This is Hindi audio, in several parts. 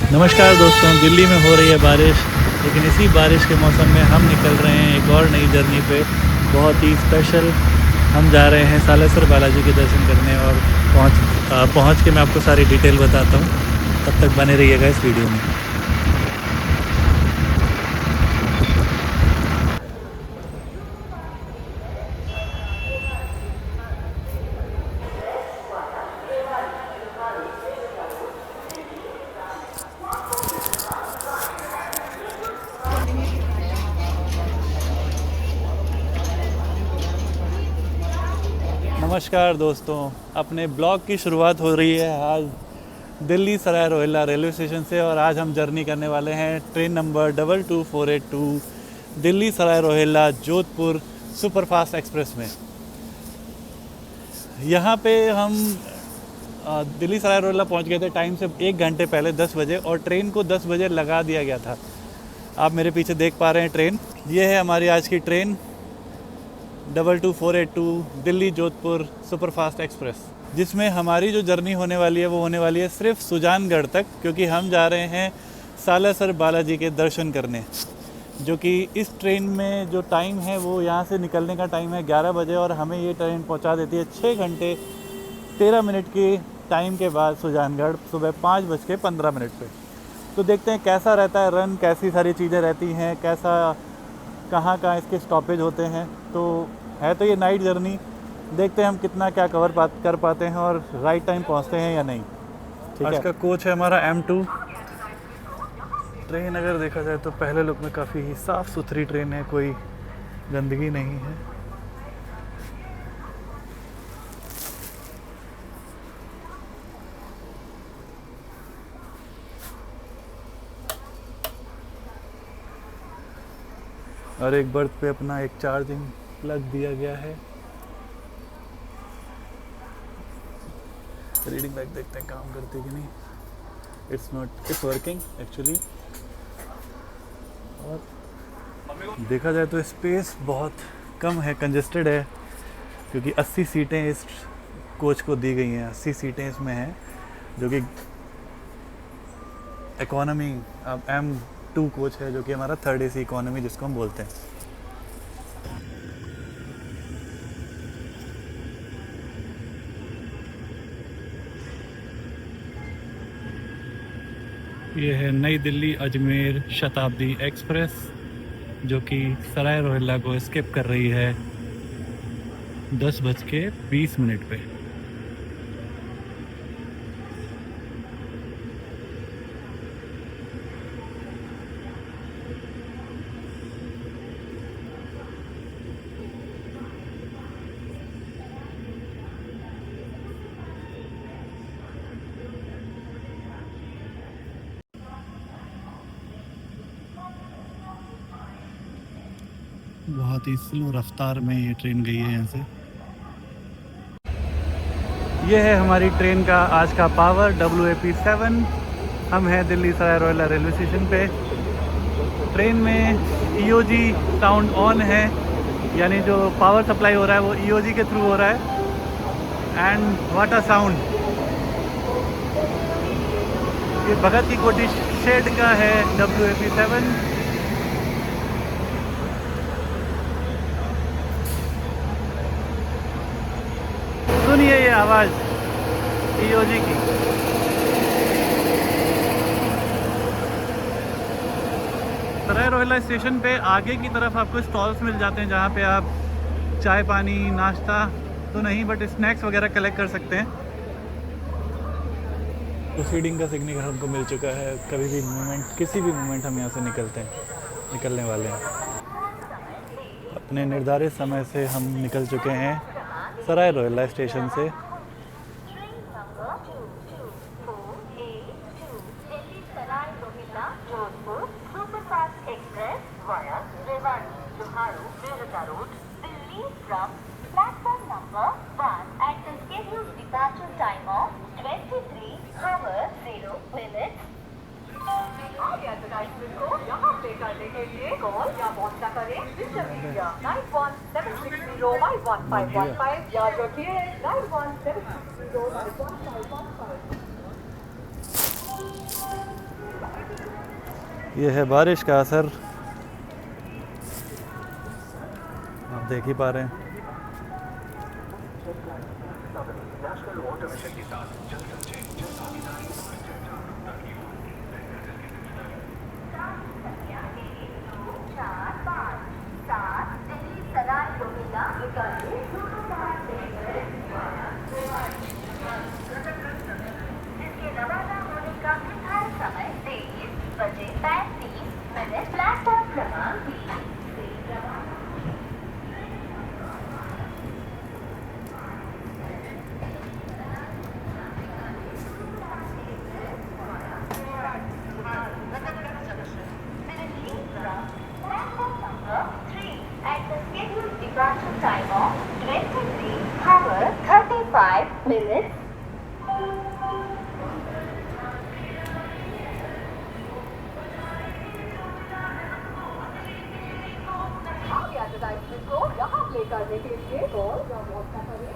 नमस्कार दोस्तों, दिल्ली में हो रही है बारिश, लेकिन इसी बारिश के मौसम में हम निकल रहे हैं एक और नई जर्नी पे। बहुत ही स्पेशल। हम जा रहे हैं सालासर बालाजी के दर्शन करने और पहुंच के मैं आपको सारी डिटेल बताता हूं। तब तक बने रहिएगा इस वीडियो में। नमस्कार दोस्तों, अपने ब्लॉग की शुरुआत हो रही है आज दिल्ली सराय रोहिल्ला रेलवे स्टेशन से। और आज हम जर्नी करने वाले हैं train number 22482 Delhi Sarai Rohilla Jodhpur superfast express में। यहाँ पे हम दिल्ली सराय रोहिल्ला पहुँच गए थे टाइम से 1 घंटे पहले 10 बजे, और ट्रेन को 10 बजे लगा दिया गया था। आप मेरे पीछे देख पा रहे हैं ट्रेन। ये है हमारी आज की train 22482 Delhi Jodhpur superfast express, जिसमें हमारी जो जर्नी होने वाली है वो होने वाली है सिर्फ सुजानगढ़ तक, क्योंकि हम जा रहे हैं सालासर बालाजी के दर्शन करने। जो कि इस ट्रेन में जो टाइम है वो यहाँ से निकलने का टाइम है 11 बजे, और हमें ये ट्रेन पहुँचा देती है 6 घंटे 13 मिनट के टाइम के बाद सुजानगढ़ सुबह 5:15 पे। तो देखते हैं कैसा रहता है रन, कैसी सारी चीज़ें रहती हैं, कैसा कहाँ कहाँ इसके स्टॉपेज होते हैं। तो है तो ये नाइट जर्नी, देखते हैं हम कितना क्या कर पाते हैं और राइट टाइम पहुँचते हैं या नहीं। ठीक है। आज का कोच है हमारा M2। ट्रेन अगर देखा जाए तो पहले लुक में काफ़ी ही साफ़ सुथरी ट्रेन है, कोई गंदगी नहीं है। और एक बर्थ पे अपना एक चार्जिंग प्लग दिया गया है। रीडिंग बैग देखते हैं काम करती कि नहीं। It's working actually. और देखा जाए तो स्पेस बहुत कम है, कंजेस्टेड है, क्योंकि 80 सीटें इस कोच को दी गई हैं। 80 सीटें इसमें हैं, जो कि इकोनॉमी M2 कोच है, जो कि हमारा 3rd AC इकोनॉमी जिसको हम बोलते हैं। ये है नई दिल्ली अजमेर शताब्दी एक्सप्रेस, जो कि सराय रोहिल्ला को स्किप कर रही है 10:20 पे। बहुत ही स्लो रफ्तार में ये ट्रेन गई है यहाँ से। ये है हमारी ट्रेन का आज का पावर WAP7। हम हैं दिल्ली सराय रोहिल्ला रेलवे स्टेशन पे। ट्रेन में EOG साउंड ऑन है, यानी जो पावर सप्लाई हो रहा है वो EOG के थ्रू हो रहा है। And what a sound. ये भगत की कोठी शेड का है WAP7। सुनिए ये आवाज़ EOG की। सराय रोहिल्ला स्टेशन पे आगे की तरफ आपको स्टॉल्स मिल जाते हैं, जहाँ पे आप चाय पानी नाश्ता तो नहीं बट स्नैक्स वगैरह कलेक्ट कर सकते हैं। प्रोसीडिंग का सिग्नल हमको मिल चुका है। कभी भी किसी भी मोमेंट हम यहाँ से निकलने वाले हैं। अपने निर्धारित समय से हम निकल चुके हैं सराय रोहिल्ला स्टेशन से। को यहाँ पे करने के लिए कॉल या व्हाट्सएप करें। Digital media 9176051515। याद रखिए 9176051515। ये है बारिश का असर, आप देख ही पा रहे हैं। जिसके रवाना होने का निर्धारित समय 23:35 प्लेटफॉर्म क्रमांक 20 से रवाना। Departure time of 23 hours 35 minutes. आप यात्रा को यहाँ प्ले करने के लिए कॉल या व्हाट्सएप करें।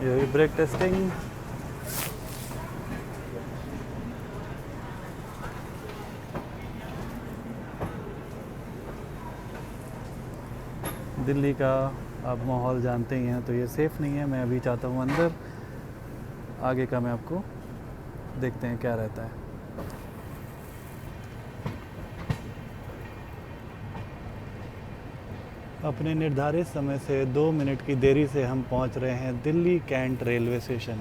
ये भी ब्रेक टेस्टिंग। दिल्ली का आप माहौल जानते ही हैं, तो ये सेफ़ नहीं है। मैं अभी चाहता हूँ अंदर, आगे का मैं आपको देखते हैं क्या रहता है। अपने निर्धारित समय से 2 मिनट की देरी से हम पहुँच रहे हैं दिल्ली कैंट रेलवे स्टेशन।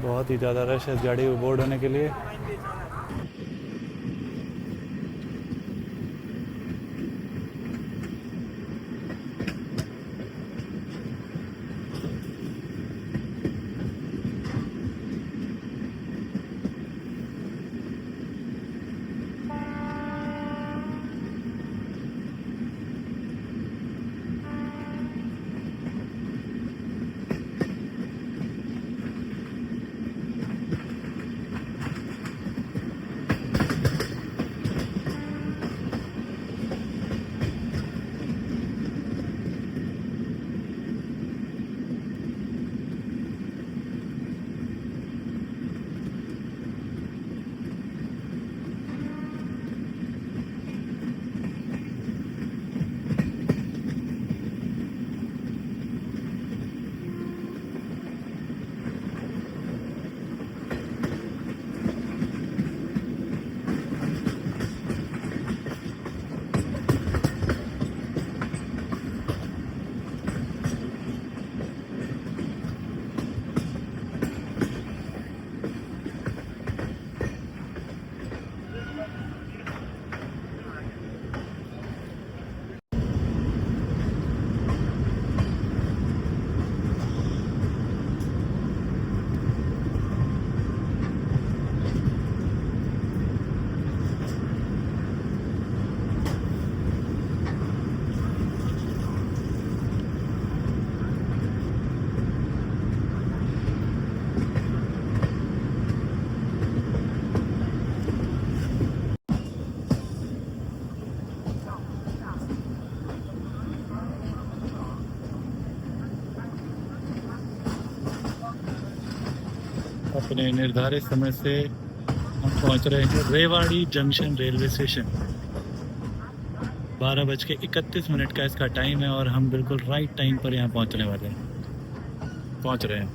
बहुत ही ज़्यादा रश है इस गाड़ी को बोर्ड होने के लिए। अपने निर्धारित समय से हम पहुंच रहे हैं रेवाड़ी जंक्शन रेलवे स्टेशन। 12:31 का इसका टाइम है और हम बिल्कुल राइट टाइम पर यहाँ पहुंच रहे हैं।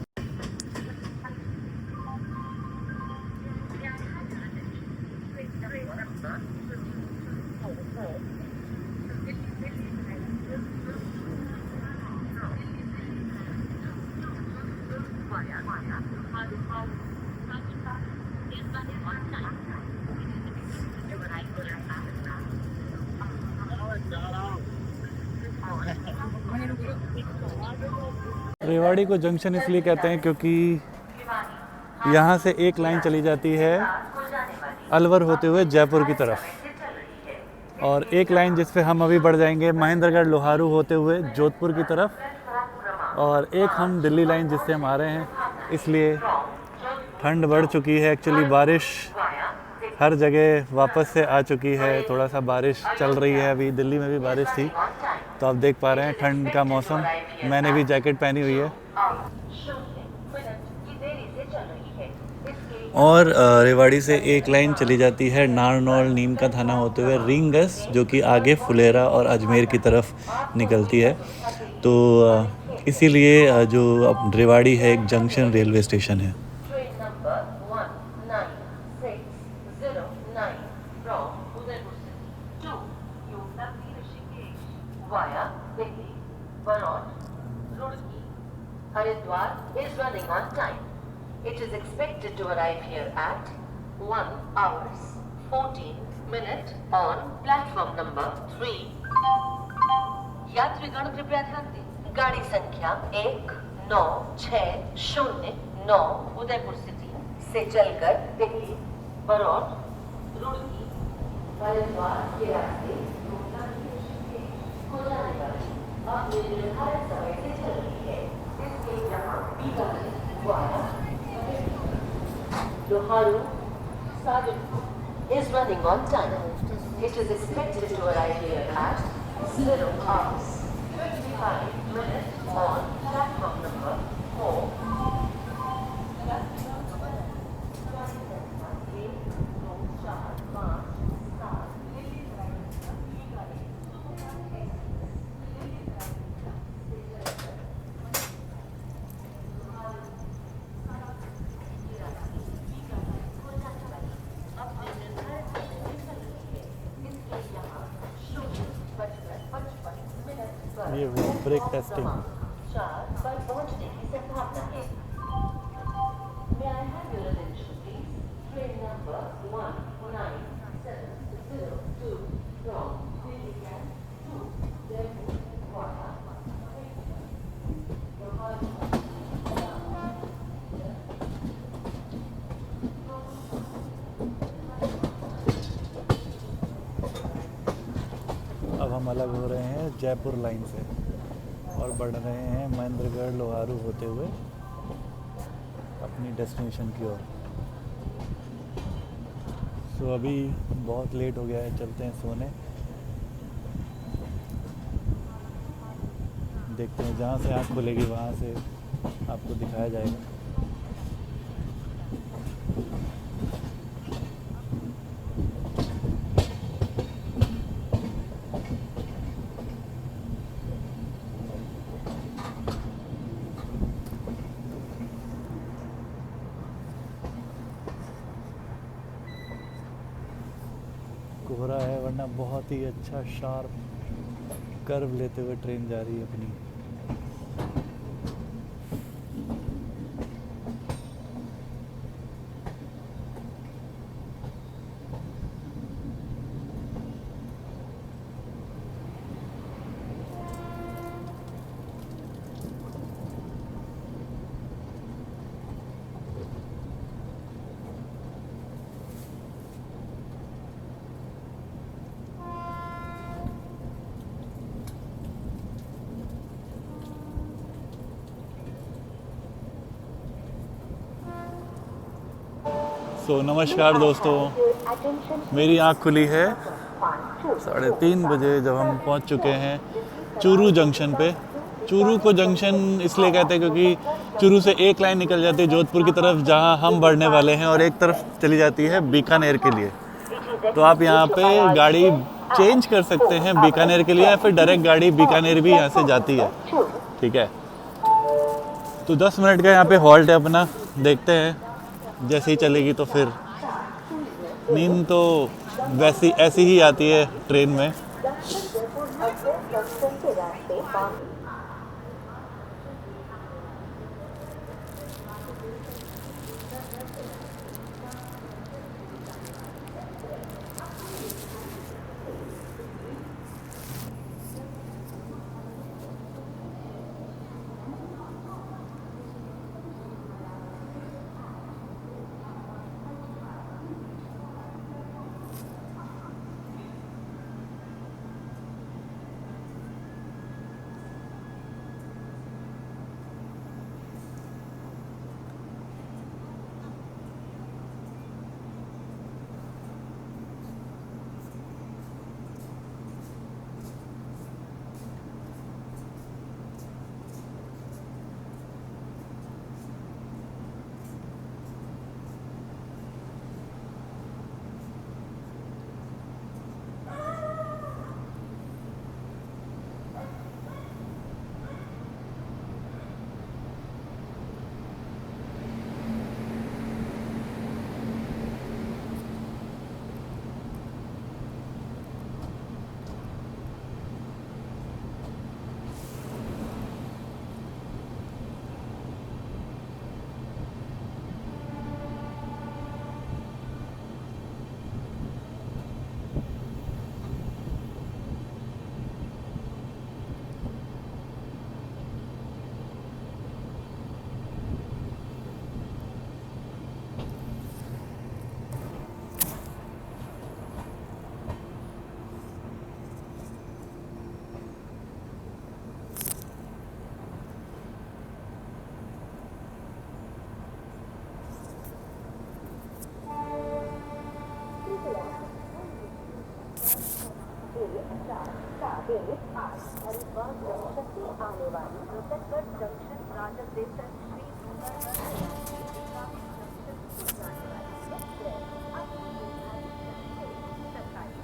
रेवाड़ी को जंक्शन इसलिए कहते हैं क्योंकि यहाँ से एक लाइन चली जाती है अलवर होते हुए जयपुर की तरफ, और एक लाइन जिस पे हम अभी बढ़ जाएंगे महेंद्रगढ़ लोहारू होते हुए जोधपुर की तरफ, और एक हम दिल्ली लाइन जिससे हम आ रहे हैं। इसलिए ठंड बढ़ चुकी है, एक्चुअली बारिश हर जगह वापस से आ चुकी है, थोड़ा सा बारिश चल रही है, अभी दिल्ली में भी बारिश थी तो आप देख पा रहे हैं ठंड का मौसम। मैंने भी जैकेट पहनी हुई है। और रेवाड़ी से एक लाइन चली जाती है नारनौल नीम का थाना होते हुए रींगस, जो कि आगे फुलेरा और अजमेर की तरफ निकलती है। तो इसीलिए जो अब रेवाड़ी है एक जंक्शन रेलवे स्टेशन है। Haridwar is running on time. It is expected to arrive here at 1 hours 14 minutes on platform number 3. यात्रीगण कृपया ध्यान दें, गाड़ी संख्या 1960 उदयपुर सिटी से चलकर दिल्ली, बरौनी, रुड़की, हरिद्वार के रास्ते को जाने वाली अपने निर्धारित समय से चल रही है। इसके यहाँ Loharu Sadipur is running on time. It is expected to arrive here at 0 hours 55 minutes on platform number 4. ये ब्रेक टेस्टिंग। 4 पर पहुंचने की संभावना है। May I have your attention please? Train number 19702 from Delhi Camp to Jaipur via अब हम अलग हो रहे हैं जयपुर लाइन से और बढ़ रहे हैं महेंद्रगढ़ लोहारू होते हुए अपनी डेस्टिनेशन की ओर। सो अभी बहुत लेट हो गया है, चलते हैं सोने। देखते हैं जहाँ से आँख खुलेगी वहाँ से आपको दिखाया जाएगा। कोहरा है, वरना बहुत ही अच्छा शार्प कर्व लेते हुए ट्रेन जा रही है अपनी। नमस्कार दोस्तों, मेरी आँख खुली है 3:30 बजे जब हम पहुंच चुके हैं चूरू जंक्शन पे। चूरू को जंक्शन इसलिए कहते हैं क्योंकि चूरू से एक लाइन निकल जाती है जोधपुर की तरफ जहां हम बढ़ने वाले हैं, और एक तरफ चली जाती है बीकानेर के लिए। तो आप यहाँ पे गाड़ी चेंज कर सकते हैं बीकानेर के लिए, या फिर डायरेक्ट गाड़ी बीकानेर भी यहाँ से जाती है। ठीक है, तो 10 मिनट का यहाँ पे हॉल्ट है अपना, देखते हैं जैसे ही चलेगी तो फिर नींद तो वैसी ऐसी ही आती है ट्रेन में। हरिद्वार जंक्शन से आने वाली प्रतापगढ़ जंक्शन राजा देसन श्री जंक्शन से जाने वाली एक्सप्रेस अब निर्धारित समय से 27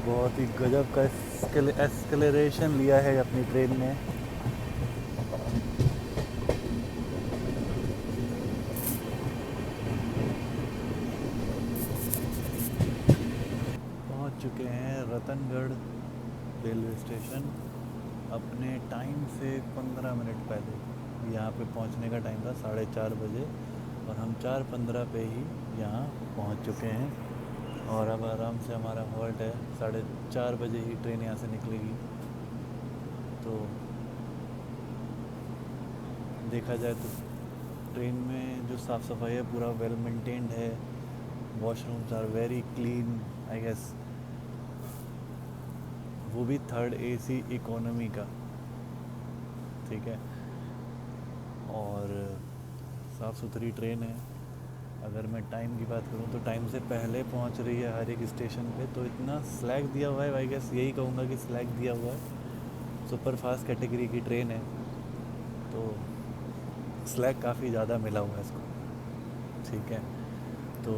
बहुत ही गजब का एक्सेलरेशन लिया है अपनी ट्रेन ने। पहुंच चुके हैं रतनगढ़ रेलवे स्टेशन अपने टाइम से 15 मिनट पहले। यहाँ पे पहुंचने का टाइम था 4:30 बजे और हम 4:15 पे ही यहाँ पहुंच चुके हैं। और अब आराम से हमारा हॉल्ट है, 4:30 बजे ही ट्रेन यहाँ से निकलेगी। तो देखा जाए तो ट्रेन में जो साफ़ सफाई है पूरा वेल मेंटेन्ड है। Washrooms are very clean I guess, वो भी 3rd AC इकोनॉमी का, ठीक है। और साफ़ सुथरी ट्रेन है। अगर मैं टाइम की बात करूं तो टाइम से पहले पहुंच रही है हर एक स्टेशन पे। तो इतना स्लैग दिया हुआ है, आई गेस यही कहूँगा कि स्लैग दिया हुआ है। सुपर फास्ट कैटेगरी की ट्रेन है तो स्लैग काफ़ी ज़्यादा मिला हुआ है इसको, ठीक है। तो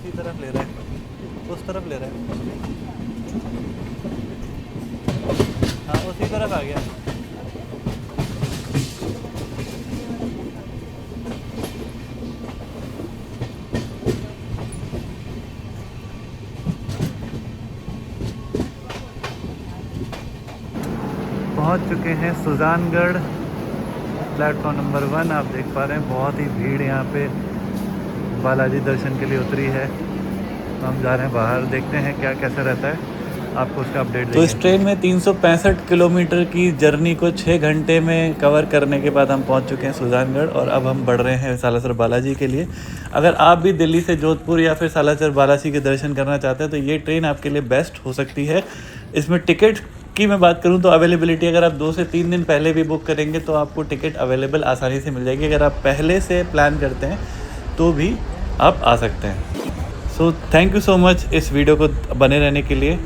तरफ ले रहा है, उस तरफ ले रहा है, हाँ उसी तरफ आ गया। पहुंच चुके हैं सुजानगढ़ प्लेटफॉर्म नंबर 1। आप देख पा रहे हैं बहुत ही भीड़ यहाँ पे बालाजी दर्शन के लिए उतरी है। तो हम जा रहे हैं बाहर, देखते हैं क्या कैसा रहता है, आपको उसका अपडेट। तो इस ट्रेन में 365 किलोमीटर की जर्नी को 6 घंटे में कवर करने के बाद हम पहुंच चुके हैं सुजानगढ़ और अब हम बढ़ रहे हैं सालासर बालाजी के लिए। अगर आप भी दिल्ली से जोधपुर या फिर सालासर बालाजी के दर्शन करना चाहते हैं तो ये ट्रेन आपके लिए बेस्ट हो सकती है। इसमें टिकट की मैं बात करूं तो अवेलेबिलिटी अगर आप 2 से 3 दिन पहले भी बुक करेंगे तो आपको टिकट अवेलेबल आसानी से मिल जाएगी। अगर आप पहले से प्लान करते हैं तो भी आप आ सकते हैं। So thank you so much इस वीडियो को बने रहने के लिए।